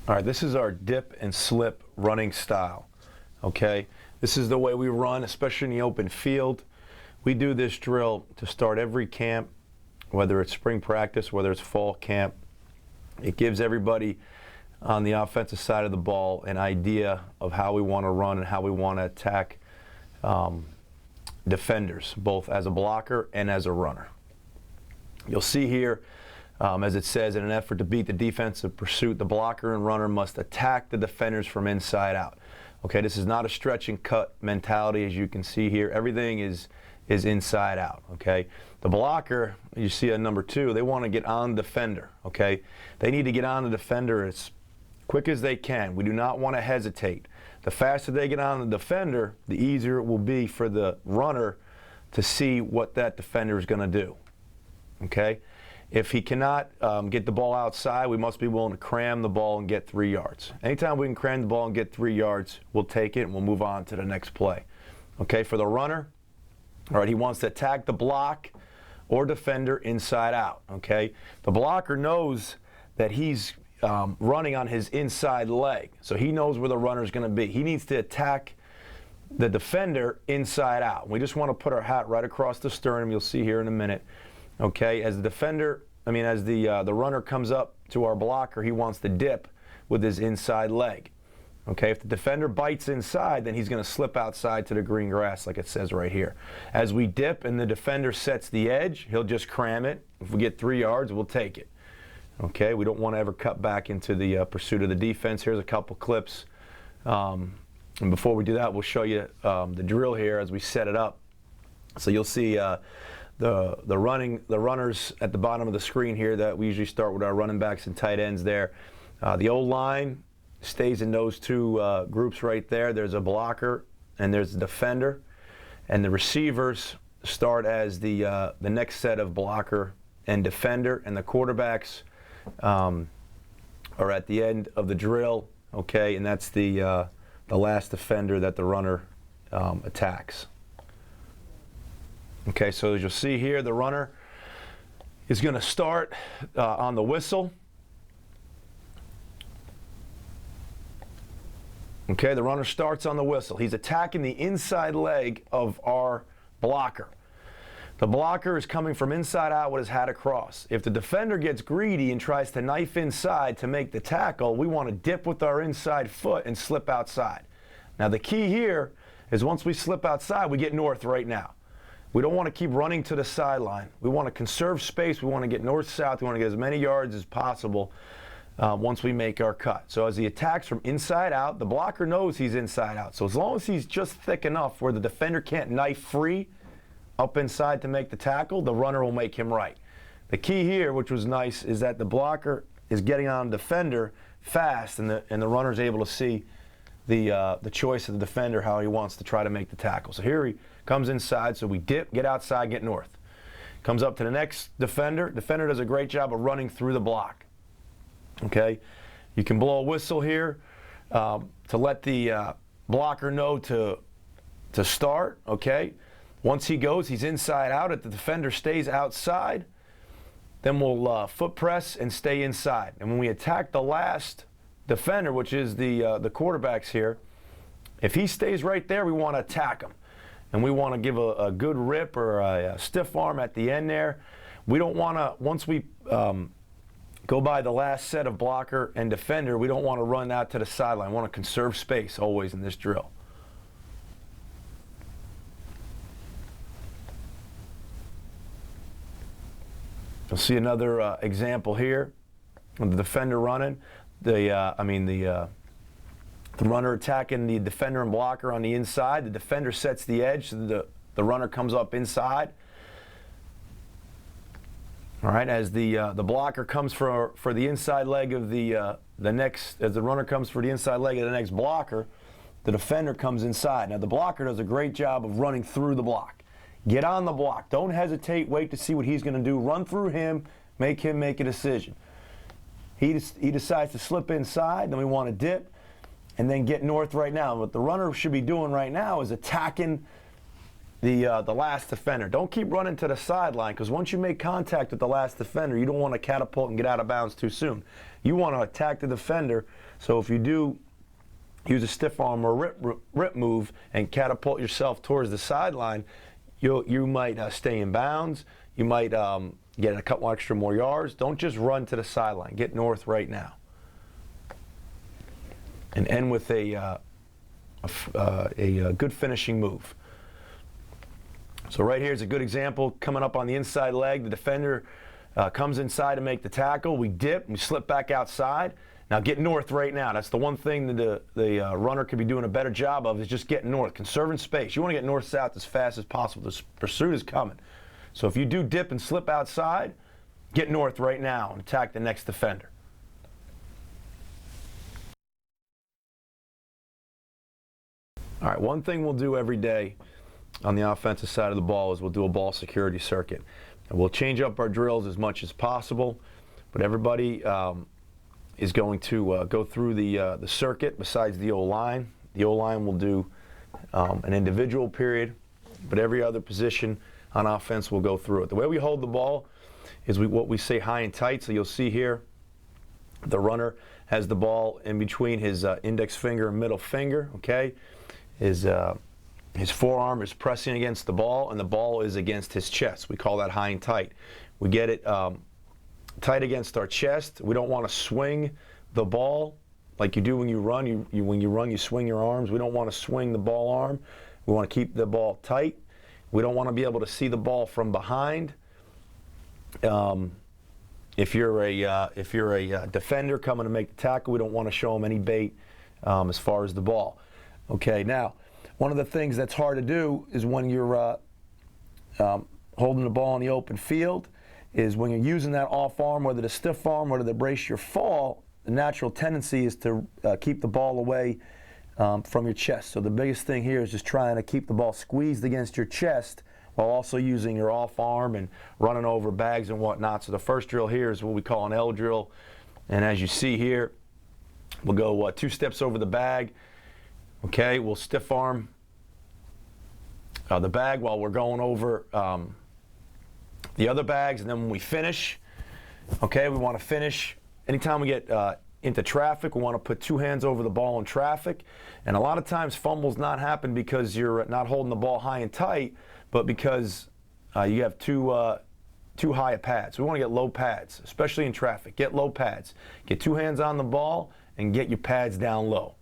All right, this is our dip and slip running style, okay? This is the way we run, especially in the open field. We do this drill to start every camp, whether it's spring practice, whether it's fall camp. It gives everybody on the offensive side of the ball an idea of how we want to run and how we want to attack defenders, both as a blocker and as a runner. You'll see here, as it says, in an effort to beat the defensive pursuit, the blocker and runner must attack the defenders from inside out. Okay, this is not a stretch and cut mentality, as you can see here. Everything is inside out, okay? The blocker, you see at number 2, they want to get on the defender, okay? They need to get on the defender as quick as they can. We do not want to hesitate. The faster they get on the defender, the easier it will be for the runner to see what that defender is going to do, okay? If he cannot get the ball outside, we must be willing to cram the ball and get 3 yards. Anytime we can cram the ball and get 3 yards, we'll take it and we'll move on to the next play. Okay, for the runner, all right, he wants to attack the block or defender inside out, okay? The blocker knows that he's running on his inside leg, so he knows where the runner is going to be. He needs to attack the defender inside out. We just want to put our hat right across the sternum. You'll see here in a minute. Okay, as the runner comes up to our blocker, he wants to dip with his inside leg. Okay, if the defender bites inside, then he's going to slip outside to the green grass, like it says right here. As we dip and the defender sets the edge, he'll just cram it. If we get 3 yards, we'll take it. Okay, we don't want to ever cut back into the pursuit of the defense. Here's a couple clips. And before we do that, we'll show you the drill here as we set it up. So you'll see the runners at the bottom of the screen here that we usually start with our running backs and tight ends there. The O-line stays in those two groups right there. There's a blocker and there's a defender, and the receivers start as the next set of blocker and defender, and the quarterbacks are at the end of the drill. Okay, and that's the last defender that the runner attacks. Okay, so as you'll see here, the runner is going to start on the whistle. Okay, the runner starts on the whistle. He's attacking the inside leg of our blocker. The blocker is coming from inside out with his hat across. If the defender gets greedy and tries to knife inside to make the tackle, we want to dip with our inside foot and slip outside. Now the key here is once we slip outside, we get north right now. We don't want to keep running to the sideline. We want to conserve space. We want to get north-south. We want to get as many yards as possible once we make our cut. So as he attacks from inside out, the blocker knows he's inside out. So as long as he's just thick enough where the defender can't knife free up inside to make the tackle, the runner will make him right. The key here, which was nice, is that the blocker is getting on the defender fast, and the runner is able to see the choice of the defender, how he wants to try to make the tackle. So here he comes inside, so we dip, get outside, get north. Comes up to the next defender. Defender does a great job of running through the block. Okay, you can blow a whistle here to let the blocker know to start. Okay, once he goes, he's inside out. If the defender stays outside, then we'll foot press and stay inside. And when we attack the last defender, which is the quarterbacks here, if he stays right there, we want to attack him. And we want to give a good rip or a stiff arm at the end there. We don't want to, once we go by the last set of blocker and defender, we don't want to run out to the sideline. We want to conserve space always in this drill. You'll see another example here of the defender running. The runner attacking the defender and blocker on the inside. The defender sets the edge, so the runner comes up inside. All right, as the blocker comes for the inside leg of the next, as the runner comes for the inside leg of the next blocker, the defender comes inside. Now the blocker does a great job of running through the block. Get on the block. Don't hesitate. Wait to see what he's going to do. Run through him. Make him make a decision. He decides to slip inside. Then we want to dip and then get north right now. What the runner should be doing right now is attacking the last defender. Don't keep running to the sideline, because once you make contact with the last defender, you don't want to catapult and get out of bounds too soon. You want to attack the defender, so if you do use a stiff arm or rip move and catapult yourself towards the sideline, you might stay in bounds. You might get a couple extra more yards. Don't just run to the sideline. Get north right now. And end with a good finishing move. So right here is a good example. Coming up on the inside leg, the defender comes inside to make the tackle. We dip, we slip back outside. Now get north right now. That's the one thing that the runner could be doing a better job of, is just getting north, conserving space. You want to get north-south as fast as possible. This pursuit is coming. So if you do dip and slip outside, get north right now and attack the next defender. All right, one thing we'll do every day on the offensive side of the ball is we'll do a ball security circuit. And we'll change up our drills as much as possible, but everybody is going to go through the circuit besides the O-line. The O-line will do an individual period, but every other position on offense will go through it. The way we hold the ball is what we say high and tight. So you'll see here the runner has the ball in between his index finger and middle finger, okay? His forearm is pressing against the ball, and the ball is against his chest. We call that high and tight. We get it tight against our chest. We don't want to swing the ball like you do when you run. When you run, you swing your arms. We don't want to swing the ball arm. We want to keep the ball tight. We don't want to be able to see the ball from behind. If you're a defender coming to make the tackle, we don't want to show them any bait as far as the ball. Okay, now one of the things that's hard to do is when you're holding the ball in the open field, is when you're using that off arm, whether the stiff arm, whether to brace your fall, the natural tendency is to keep the ball away from your chest. So the biggest thing here is just trying to keep the ball squeezed against your chest while also using your off arm and running over bags and whatnot. So the first drill here is what we call an L drill. And as you see here, we'll go 2 steps over the bag. Okay, we'll stiff arm the bag while we're going over the other bags, and then when we finish, okay, we want to finish. Anytime we get into traffic, we want to put 2 hands over the ball in traffic. And a lot of times fumbles not happen because you're not holding the ball high and tight, but because you have too high a pads. We want to get low pads, especially in traffic. Get low pads. Get 2 hands on the ball and get your pads down low.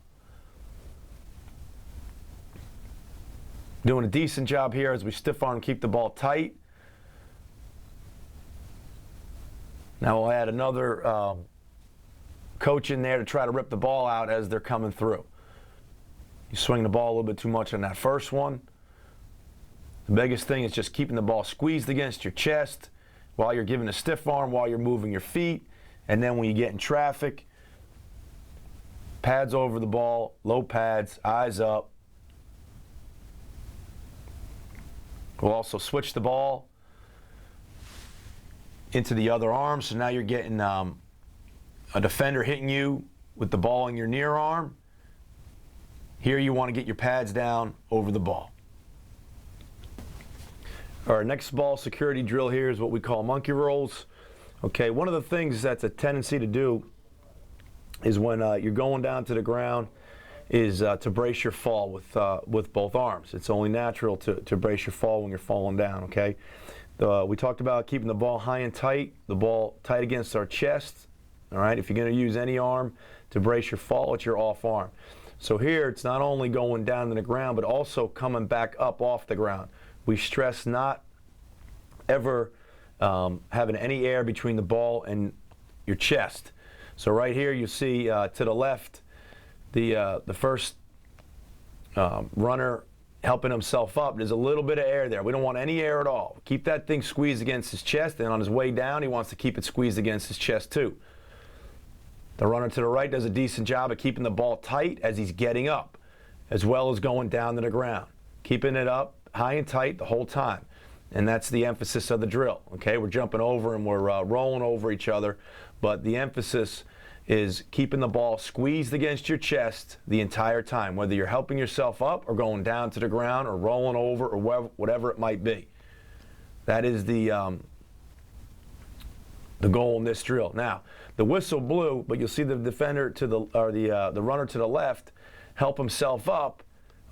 Doing a decent job here as we stiff arm, keep the ball tight. Now we'll add another coach in there to try to rip the ball out as they're coming through. You swing the ball a little bit too much on that first one. The biggest thing is just keeping the ball squeezed against your chest while you're giving a stiff arm, while you're moving your feet. And then when you get in traffic, pads over the ball, low pads, eyes up. We'll also switch the ball into the other arm. So now you're getting a defender hitting you with the ball in your near arm. Here you want to get your pads down over the ball. Our next ball security drill here is what we call monkey rolls. Okay, one of the things that's a tendency to do is when you're going down to the ground is to brace your fall with both arms. It's only natural to brace your fall when you're falling down, okay? We talked about keeping the ball high and tight, the ball tight against our chest, all right? If you're going to use any arm to brace your fall, it's your off arm. So here, it's not only going down to the ground, but also coming back up off the ground. We stress not ever having any air between the ball and your chest. So right here, you see to the left, the first runner helping himself up. There's a little bit of air there. We don't want any air at all. Keep that thing squeezed against his chest, and on his way down, he wants to keep it squeezed against his chest too. The runner to the right does a decent job of keeping the ball tight as he's getting up, as well as going down to the ground. Keeping it up high and tight the whole time. And that's the emphasis of the drill. Okay, we're jumping over and we're rolling over each other, but the emphasis is keeping the ball squeezed against your chest the entire time, whether you're helping yourself up or going down to the ground or rolling over or whatever it might be. That is the goal in this drill. Now, the whistle blew, but you'll see the defender to the runner to the left help himself up,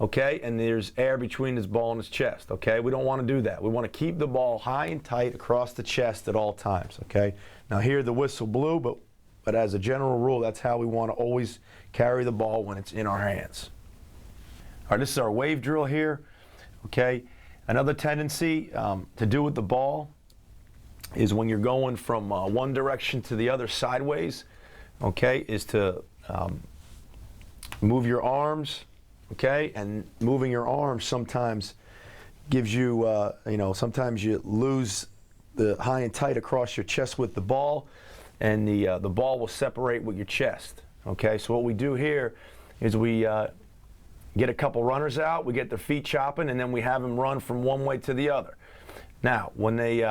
okay? And there's air between his ball and his chest, okay? We don't want to do that. We want to keep the ball high and tight across the chest at all times, okay? Now here the whistle blew, but as a general rule, that's how we want to always carry the ball when it's in our hands. All right, this is our wave drill here, okay? Another tendency to do with the ball is when you're going from one direction to the other sideways, okay, is to move your arms, okay? And moving your arms sometimes gives you, sometimes you lose the high and tight across your chest with the ball, and the ball will separate with your chest, okay? So what we do here is we get a couple runners out, we get their feet chopping, and then we have them run from one way to the other. Now, when they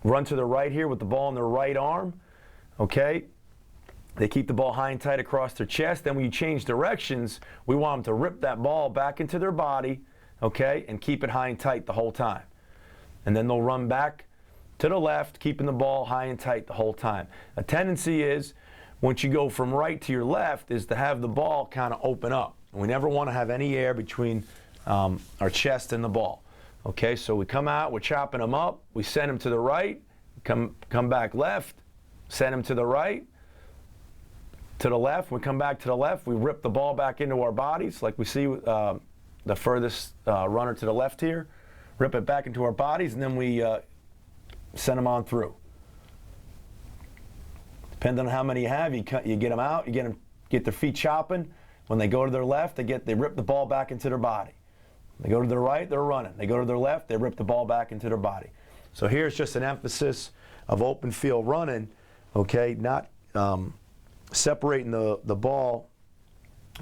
run to the right here with the ball in their right arm, okay, they keep the ball high and tight across their chest. Then when you change directions, we want them to rip that ball back into their body, okay, and keep it high and tight the whole time. And then they'll run back to the left, keeping the ball high and tight the whole time. A tendency is, once you go from right to your left, is to have the ball kind of open up. We never want to have any air between our chest and the ball. Okay, so we come out, we're chopping them up, we send them to the right, come back left, send them to the right, to the left, we come back to the left, we rip the ball back into our bodies, like we see the furthest runner to the left here, rip it back into our bodies, and then we send them on through. Depending on how many you have, you get them out, get their feet chopping. When they go to their left, they rip the ball back into their body. They go to their right, they're running. They go to their left, they rip the ball back into their body. So here's just an emphasis of open field running, okay, not separating the ball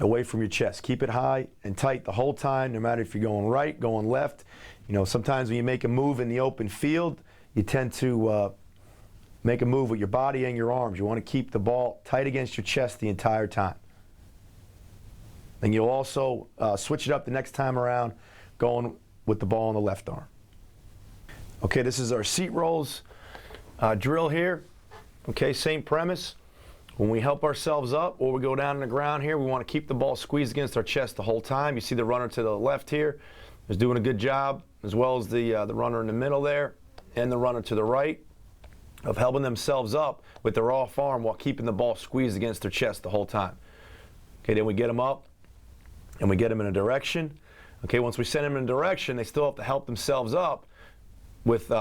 away from your chest. Keep it high and tight the whole time, no matter if you're going right, going left. You know, sometimes when you make a move in the open field, you tend to make a move with your body and your arms. You want to keep the ball tight against your chest the entire time. Then you'll also switch it up the next time around, going with the ball on the left arm. Okay, this is our seat rolls drill here. Okay, same premise. When we help ourselves up or we go down on the ground here, we want to keep the ball squeezed against our chest the whole time. You see the runner to the left here is doing a good job, as well as the runner in the middle there and the runner to the right, of helping themselves up with their off arm while keeping the ball squeezed against their chest the whole time. Okay, then we get them up and we get them in a direction. Okay, once we send them in a direction, they still have to help themselves up with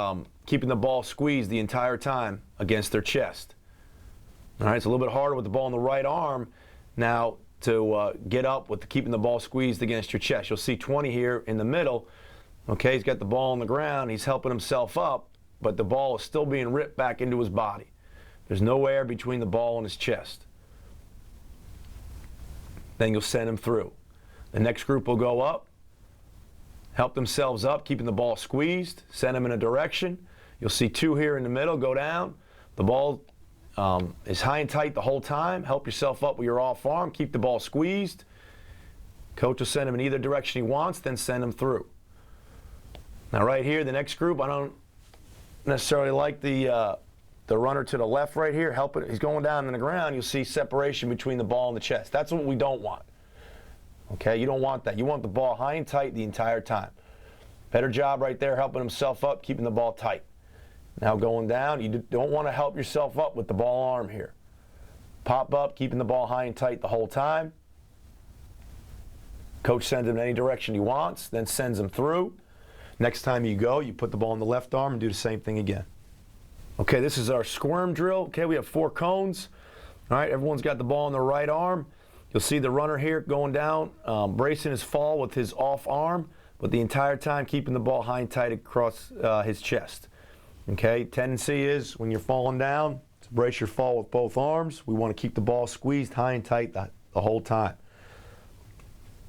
keeping the ball squeezed the entire time against their chest. All right, it's a little bit harder with the ball in the right arm now to get up with keeping the ball squeezed against your chest. You'll see 20 here in the middle. Okay, he's got the ball on the ground, he's helping himself up, but the ball is still being ripped back into his body. There's no air between the ball and his chest. Then you'll send him through. The next group will go up, help themselves up, keeping the ball squeezed, send them in a direction. You'll see 2 here in the middle go down. The ball is high and tight the whole time. Help yourself up with your off arm, keep the ball squeezed. Coach will send him in either direction he wants, then send him through. Now right here, the next group, I don't necessarily like the runner to the left right here. He's going down on the ground. You'll see separation between the ball and the chest. That's what we don't want. Okay, you don't want that. You want the ball high and tight the entire time. Better job right there, helping himself up, keeping the ball tight. Now going down, you don't want to help yourself up with the ball arm here. Pop up, keeping the ball high and tight the whole time. Coach sends him in any direction he wants, then sends him through. Next time you go, you put the ball in the left arm and do the same thing again. Okay, this is our squirm drill. Okay, we have 4 cones. All right, everyone's got the ball in their right arm. You'll see the runner here going down, bracing his fall with his off arm, but the entire time keeping the ball high and tight across his chest. Okay, tendency is when you're falling down to brace your fall with both arms. We want to keep the ball squeezed high and tight the whole time.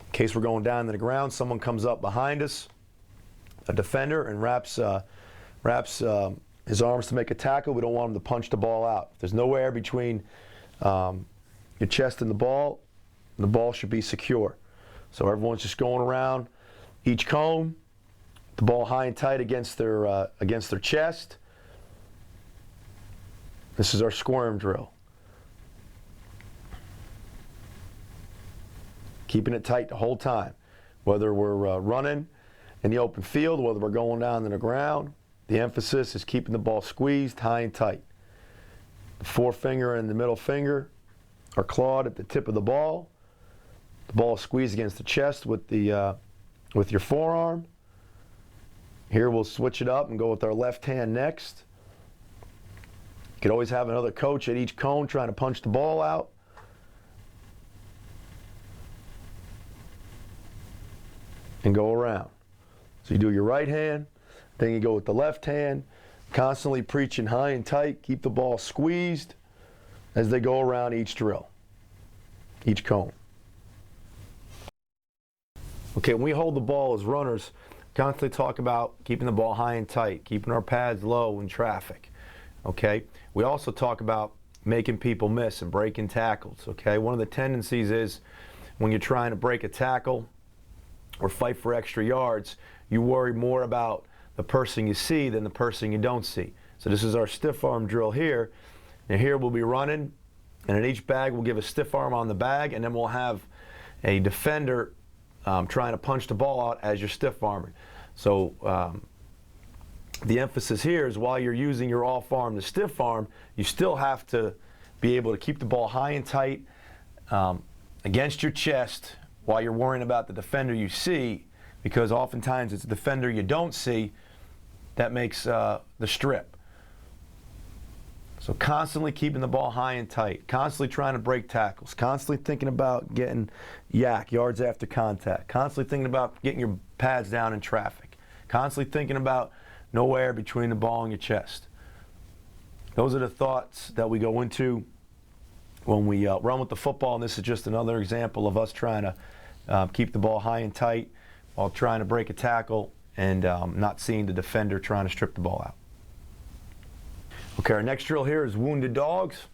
In case we're going down to the ground, someone comes up behind us, a defender, and wraps his arms to make a tackle. We don't want him to punch the ball out. If there's no air between your chest and the ball should be secure. So everyone's just going around each cone, the ball high and tight against their chest. This is our squirm drill. Keeping it tight the whole time, whether we're running in the open field, whether we're going down to the ground. The emphasis is keeping the ball squeezed high and tight. The forefinger and the middle finger are clawed at the tip of the ball. The ball is squeezed against the chest with your forearm. Here we'll switch it up and go with our left hand next. You could always have another coach at each cone trying to punch the ball out. And go around. So you do your right hand, then you go with the left hand, constantly preaching high and tight, keep the ball squeezed as they go around each drill, each cone. Okay, when we hold the ball as runners, constantly talk about keeping the ball high and tight, keeping our pads low in traffic. Okay, we also talk about making people miss and breaking tackles. Okay, one of the tendencies is when you're trying to break a tackle or fight for extra yards, you worry more about the person you see than the person you don't see. So this is our stiff arm drill here. And here we'll be running, and in each bag we'll give a stiff arm on the bag, and then we'll have a defender trying to punch the ball out as you're stiff arming. So the emphasis here is while you're using your off arm to stiff arm, you still have to be able to keep the ball high and tight against your chest while you're worrying about the defender you see, because oftentimes it's a defender you don't see that makes the strip. So constantly keeping the ball high and tight, constantly trying to break tackles, constantly thinking about getting yards after contact, constantly thinking about getting your pads down in traffic, constantly thinking about no air between the ball and your chest. Those are the thoughts that we go into when we run with the football, and this is just another example of us trying to keep the ball high and tight while trying to break a tackle and not seeing the defender trying to strip the ball out. Okay, our next drill here is wounded dogs.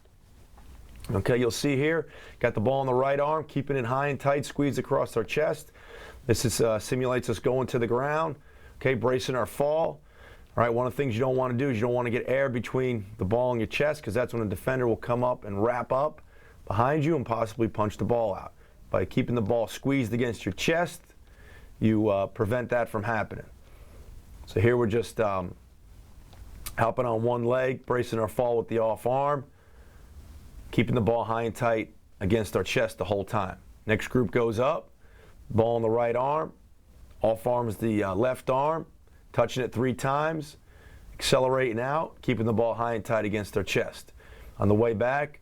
Okay, you'll see here, got the ball in the right arm, keeping it high and tight, squeezed across our chest. This is, simulates us going to the ground, okay, bracing our fall. All right, one of the things you don't want to do is you don't want to get air between the ball and your chest, because that's when a defender will come up and wrap up behind you and possibly punch the ball out. By keeping the ball squeezed against your chest, you prevent that from happening. So here we're just hopping on one leg, bracing our fall with the off arm, keeping the ball high and tight against our chest the whole time. Next group goes up, ball in the right arm, off arm is the left arm, touching it 3 times, accelerating out, keeping the ball high and tight against our chest. On the way back,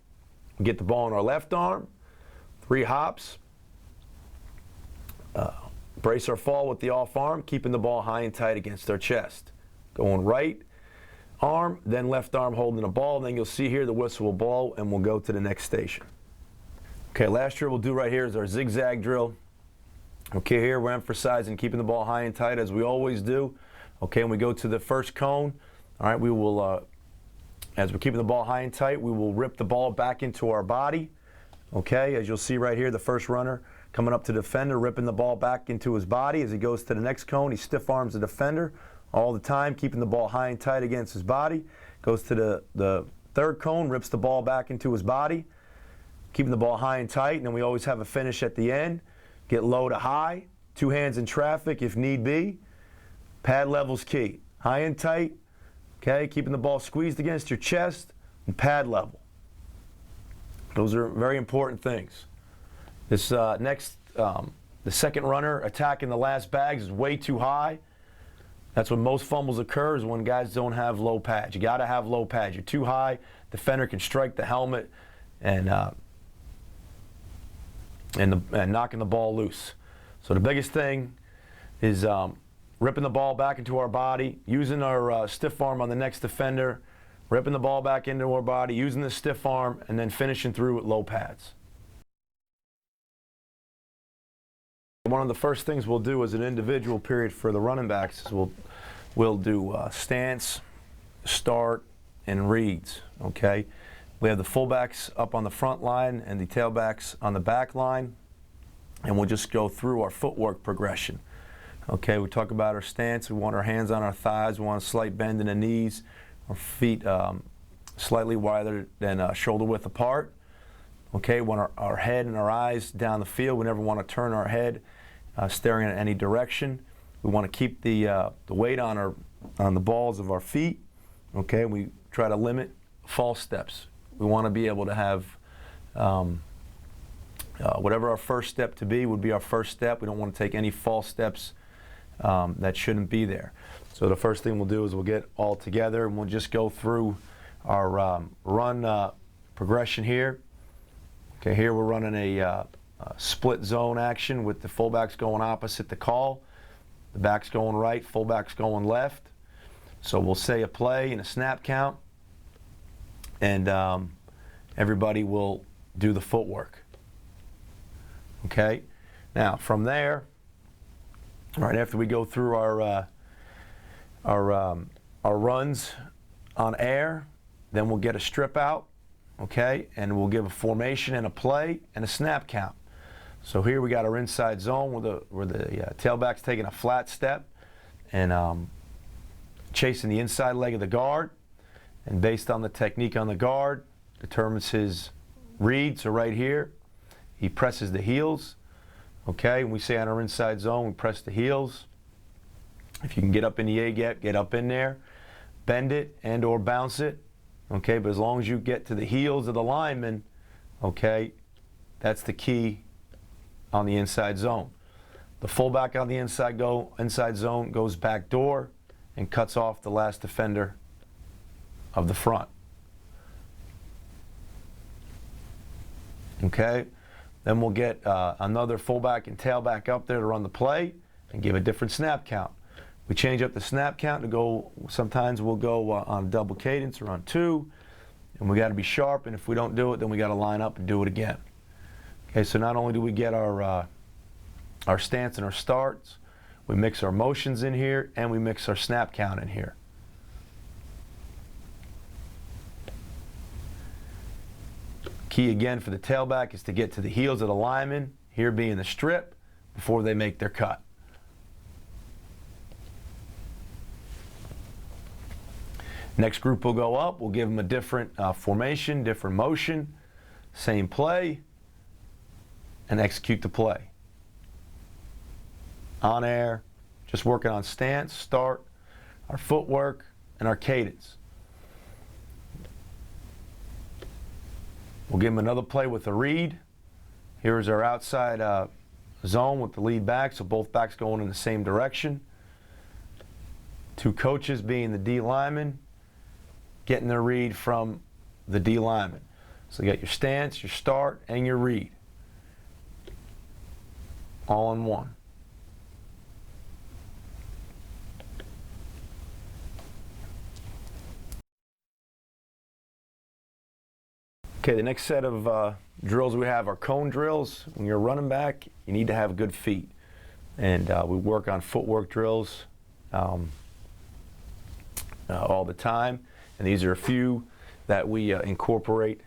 we get the ball in our left arm, 3 hops, brace our fall with the off arm, keeping the ball high and tight against our chest. Going right arm, then left arm holding the ball, and then you'll see here the whistle will blow and we'll go to the next station. Okay, last drill we'll do right here is our zigzag drill. Okay, here we're emphasizing keeping the ball high and tight as we always do. Okay, when we go to the first cone, all right, we will, as we're keeping the ball high and tight, we will rip the ball back into our body. Okay, as you'll see right here, the first runner coming up to the defender, ripping the ball back into his body. As he goes to the next cone, he stiff arms the defender all the time, keeping the ball high and tight against his body. Goes to the third cone, rips the ball back into his body, keeping the ball high and tight, and then we always have a finish at the end. Get low to high, 2 hands in traffic if need be. Pad level's key. High and tight, okay, keeping the ball squeezed against your chest, and pad level. Those are very important things. This the second runner attacking the last bags is way too high. That's when most fumbles occur, is when guys don't have low pads. You got to have low pads. You're too high, defender can strike the helmet and knocking the ball loose. So the biggest thing is ripping the ball back into our body, using our stiff arm on the next defender, ripping the ball back into our body, using the stiff arm, and then finishing through with low pads. One of the first things we'll do as an individual period for the running backs is we'll do stance, start, and reads, okay? We have the fullbacks up on the front line and the tailbacks on the back line, and we'll just go through our footwork progression. Okay, we talk about our stance. We want our hands on our thighs. We want a slight bend in the knees. Our feet slightly wider than shoulder width apart. Okay, we want our head and our eyes down the field. We never want to turn our head staring in any direction. We want to keep the weight on the balls of our feet. Okay, we try to limit false steps. We want to be able to have whatever our first step to be would be our first step. We don't want to take any false steps that shouldn't be there. So the first thing we'll do is we'll get all together and we'll just go through our run progression here. Okay, here we're running a split zone action with the fullbacks going opposite the call. The back's going right, fullback's going left. So we'll say a play and a snap count, and everybody will do the footwork. Okay, now from there, right after we go through our runs on air, then we'll get a strip out, okay, and we'll give a formation and a play and a snap count. So here we got our inside zone where the tailback's taking a flat step and chasing the inside leg of the guard, and based on the technique on the guard determines his read. So right here he presses the heels. Okay, when we say on our inside zone, we press the heels. If you can get up in the A-gap, get up in there, bend it and or bounce it. Okay, but as long as you get to the heels of the lineman, okay, that's the key on the inside zone. The fullback on the inside zone goes back door and cuts off the last defender of the front. Okay, then we'll get another fullback and tailback up there to run the play and give a different snap count. We change up the snap count to go, sometimes we'll go on a double cadence or on two, and we got to be sharp, and if we don't do it, then we got to line up and do it again. Okay, so not only do we get our stance and our starts, we mix our motions in here, and we mix our snap count in here. Key again for the tailback is to get to the heels of the lineman, here being the strip, before they make their cut. Next group will go up. We'll give them a different formation, different motion, same play, and execute the play. On air, just working on stance, start, our footwork, and our cadence. We'll give them another play with a read. Here's our outside zone with the lead back, so both backs going in the same direction. Two coaches being the D lineman, getting their read from the D lineman. So you got your stance, your start, and your read, all in one. Okay, the next set of drills we have are cone drills. When you're a running back, you need to have good feet. And we work on footwork drills all the time. And these are a few that we incorporate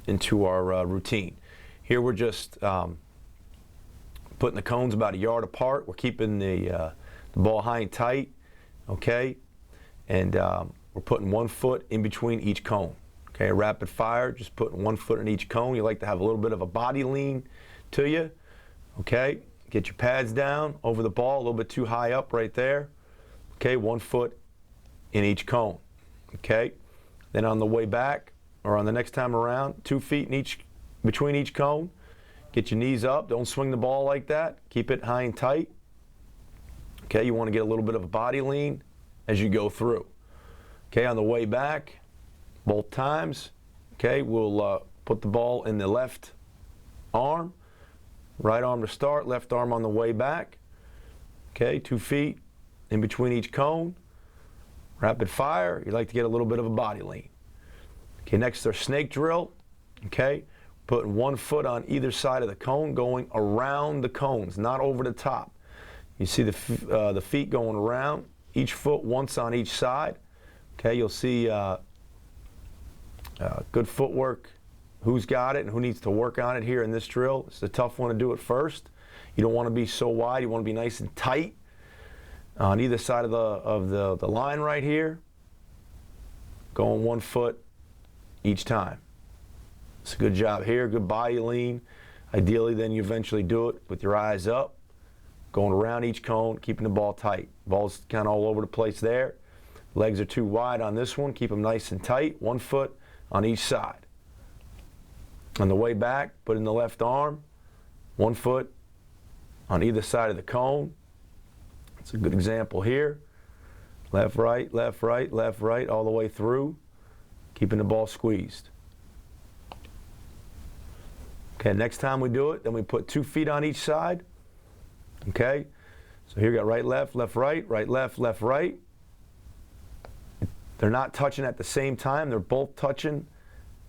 into our routine. Here we're just putting the cones about a yard apart. We're keeping the ball high and tight, okay? And we're putting 1 foot in between each cone. Okay, rapid fire, just putting 1 foot in each cone. You like to have a little bit of a body lean to you. Okay, get your pads down over the ball, a little bit too high up right there. Okay, 1 foot in each cone. Okay, then on the way back, or on the next time around, 2 feet in between each cone. Get your knees up, don't swing the ball like that. Keep it high and tight. Okay, you want to get a little bit of a body lean as you go through. Okay, on the way back, both times, okay, we'll put the ball in the left arm, right arm to start, left arm on the way back. Okay, 2 feet in between each cone. Rapid fire, you like to get a little bit of a body lean. Okay, next our snake drill. Okay, putting 1 foot on either side of the cone, going around the cones, not over the top. You see the feet going around, each foot once on each side. Okay, you'll see Good footwork. Who's got it and who needs to work on it here in this drill? It's a tough one to do it first. You don't want to be so wide. You want to be nice and tight on either side of the line right here. Going 1 foot each time. It's a good job here. Good body lean. Ideally, then you eventually do it with your eyes up, going around each cone, keeping the ball tight. Ball's kind of all over the place there. Legs are too wide on this one. Keep them nice and tight. 1 foot on each side. On the way back, put in the left arm. 1 foot on either side of the cone. It's a good example here. Left, right, left, right, left, right, all the way through. Keeping the ball squeezed. Okay, next time we do it, then we put 2 feet on each side. Okay, so here we got right, left, right, left, right. They're not touching at the same time. They're both touching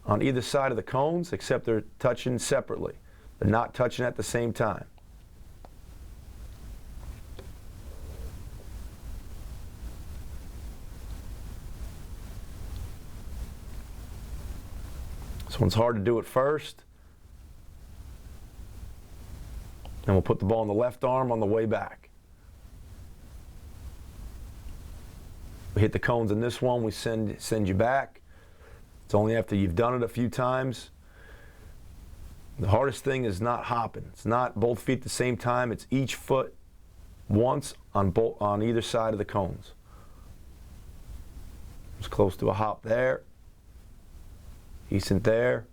on either side of the cones, except they're touching separately. They're not touching at the same time. This one's hard to do at first. And we'll put the ball in the left arm on the way back. We hit the cones in this one, we send you back. It's only after you've done it a few times. The hardest thing is not hopping. It's not both feet at the same time. It's each foot once on either side of the cones. It's close to a hop there. Decent there.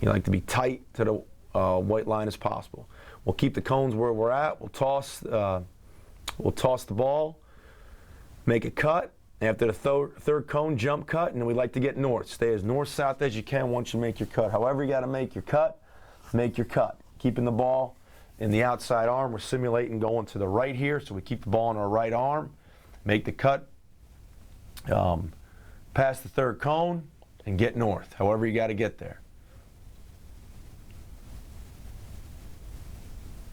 You like to be tight to the white line as possible. We'll keep the cones where we're at. We'll toss the ball, make a cut. After the third cone, jump cut, and then we like to get north. Stay as north-south as you can once you make your cut. However you got to make your cut, make your cut. Keeping the ball in the outside arm. We're simulating going to the right here, so we keep the ball in our right arm. Make the cut past the third cone and get north. However you got to get there.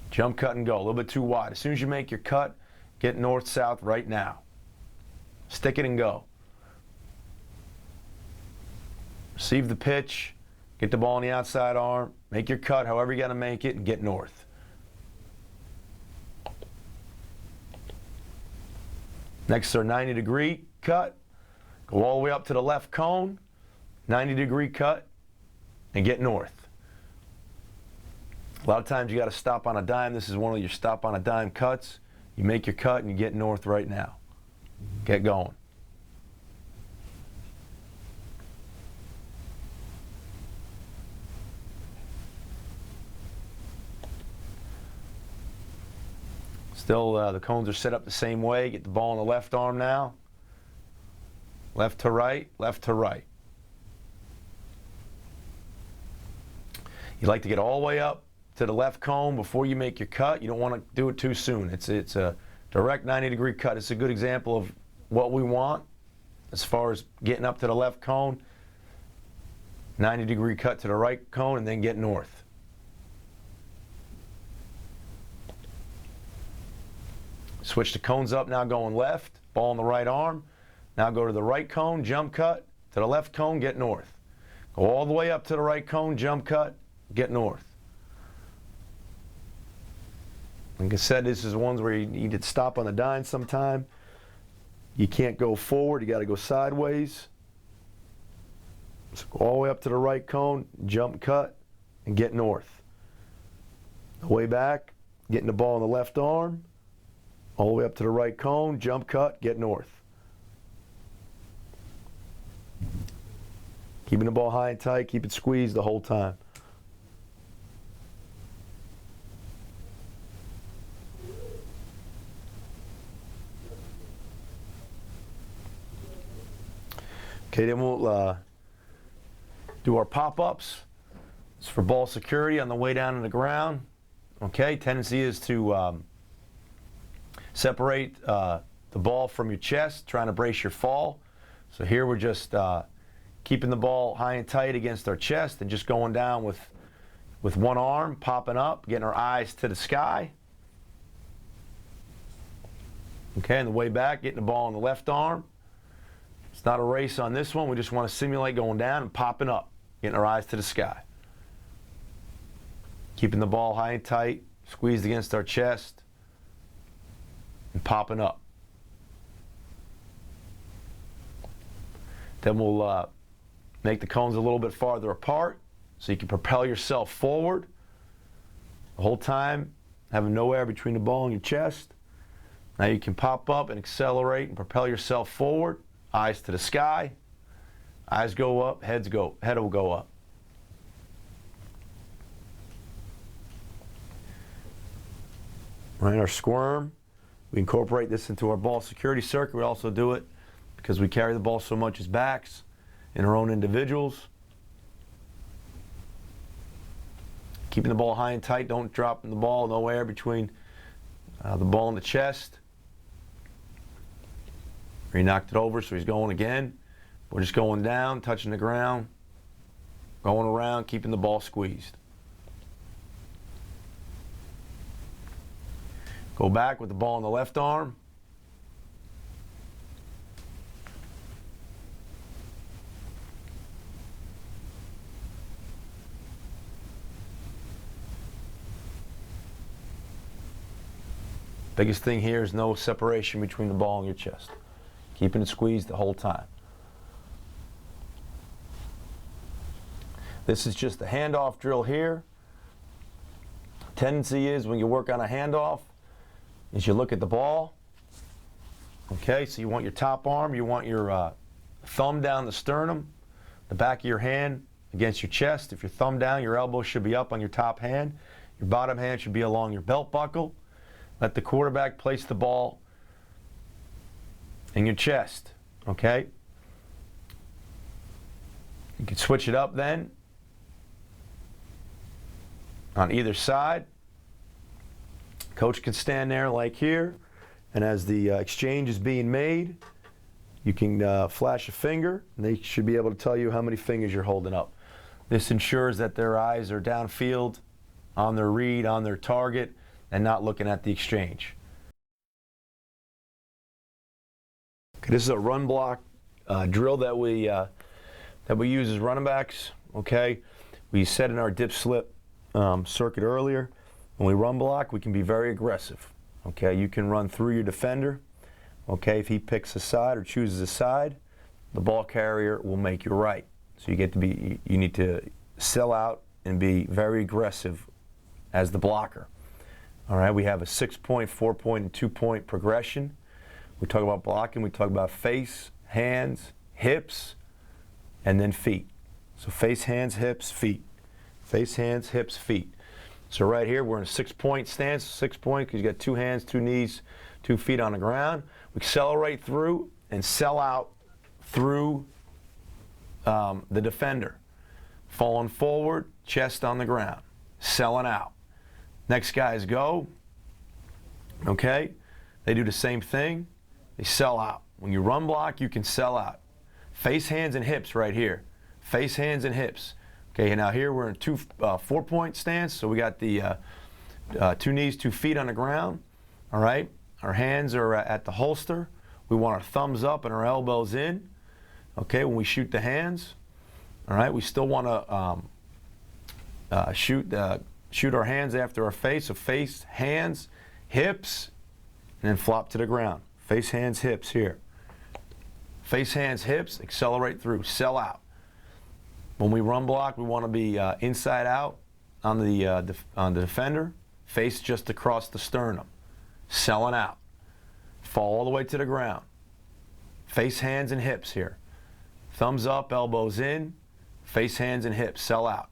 Jump, cut, and go. A little bit too wide. As soon as you make your cut, get north-south right now. Stick it and go. Receive the pitch. Get the ball on the outside arm. Make your cut however you got to make it and get north. Next is our 90-degree cut. Go all the way up to the left cone. 90-degree cut and get north. A lot of times you got to stop on a dime. This is one of your stop on a dime cuts. You make your cut and you get north right now. Get going. Still, the cones are set up the same way. Get the ball in the left arm now. Left to right, left to right. You like to get all the way up to the left cone before you make your cut. You don't want to do it too soon. It's a direct 90-degree cut. It's a good example of what we want as far as getting up to the left cone. 90-degree cut to the right cone and then get north. Switch the cones up, now going left. Ball in the right arm. Now go to the right cone, jump cut. To the left cone, get north. Go all the way up to the right cone, jump cut, get north. Like I said, this is ones where you need to stop on the dime sometime. You can't go forward, you got to go sideways. So go all the way up to the right cone, jump cut, and get north. The way back, getting the ball in the left arm, all the way up to the right cone, jump cut, get north. Keeping the ball high and tight, keep it squeezed the whole time. Okay, then we'll do our pop-ups. It's for ball security on the way down to the ground. Okay, tendency is to separate the ball from your chest, trying to brace your fall. So here we're just keeping the ball high and tight against our chest and just going down with one arm, popping up, getting our eyes to the sky. Okay, on the way back, getting the ball on the left arm. It's not a race on this one. We just want to simulate going down and popping up, getting our eyes to the sky. Keeping the ball high and tight, squeezed against our chest, and popping up. Then we'll make the cones a little bit farther apart so you can propel yourself forward the whole time, having no air between the ball and your chest. Now you can pop up and accelerate and propel yourself forward, eyes to the sky. Eyes go up, head will go up. Right, our squirm, we incorporate this into our ball security circuit. We also do it because we carry the ball so much as backs in our own individuals. Keeping the ball high and tight, don't drop the ball, no air between the ball and the chest. He knocked it over, so he's going again. We're just going down, touching the ground, going around, keeping the ball squeezed. Go back with the ball in the left arm. Biggest thing here is no separation between the ball and your chest. Keeping it squeezed the whole time. This is just a handoff drill here. Tendency is when you work on a handoff is you look at the ball. Okay, so you want your top arm, you want your thumb down the sternum, the back of your hand against your chest. If your thumb down, your elbow should be up on your top hand. Your bottom hand should be along your belt buckle. Let the quarterback place the ball in your chest, okay? You can switch it up then on either side. Coach can stand there like here, and as the exchange is being made, you can flash a finger, and they should be able to tell you how many fingers you're holding up. This ensures that their eyes are downfield, on their read, on their target, and not looking at the exchange. Okay, this is a run block drill that we use as running backs. Okay, we said in our dip slip circuit earlier, when we run block, we can be very aggressive. Okay, you can run through your defender. Okay, if he picks a side or chooses a side, the ball carrier will make you right. So you need to sell out and be very aggressive as the blocker. All right, we have a 6-point, 4-point, and 2-point progression. We talk about blocking, we talk about face, hands, hips, and then feet. So face, hands, hips, feet. Face, hands, hips, feet. So right here, we're in a 6-point stance, 6-point, because you got 2 hands, 2 knees, 2 feet on the ground. We accelerate through and sell out through the defender. Falling forward, chest on the ground, selling out. Next guys go, okay? They do the same thing. They sell out. When you run block, you can sell out. Face, hands, and hips right here. Face, hands, and hips. Okay, now here we're in 4-point stance, so we got the 2 knees, 2 feet on the ground. All right, our hands are at the holster. We want our thumbs up and our elbows in. Okay, when we shoot the hands, all right, we still want to shoot our hands after our face. So face, hands, hips, and then flop to the ground. Face, hands, hips here. Face, hands, hips, accelerate through, sell out. When we run block, we want to be inside out on the defender, face just across the sternum, selling out. Fall all the way to the ground. Face, hands, and hips here. Thumbs up, elbows in, face, hands, and hips, sell out.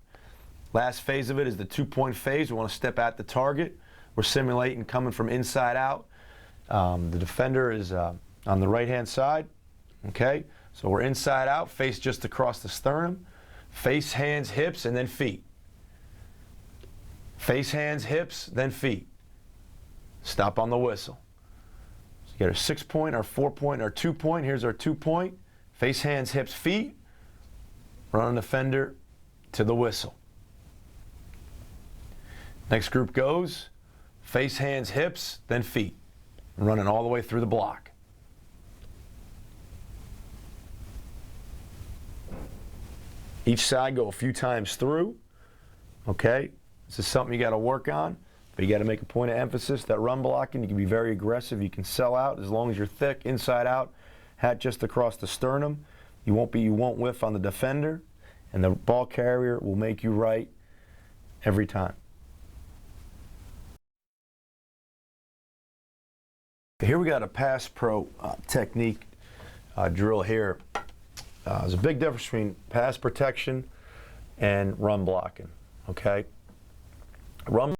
Last phase of it is the 2-point phase. We want to step at the target. We're simulating coming from inside out. The defender is on the right-hand side. Okay, so we're inside out, face just across the sternum. Face, hands, hips, and then feet. Face, hands, hips, then feet. Stop on the whistle. So you got our 6-point, our 4-point, our 2-point. Here's our 2-point. Face, hands, hips, feet. Run on the defender to the whistle. Next group goes face, hands, hips, then feet. Running all the way through the block. Each side go a few times through. Okay, this is something you got to work on, but you got to make a point of emphasis that run blocking. You can be very aggressive. You can sell out as long as you're thick, inside out, hat just across the sternum. You won't whiff on the defender, and the ball carrier will make you right every time. Here we got a pass pro technique drill here. There's a big difference between pass protection and run blocking. Okay, run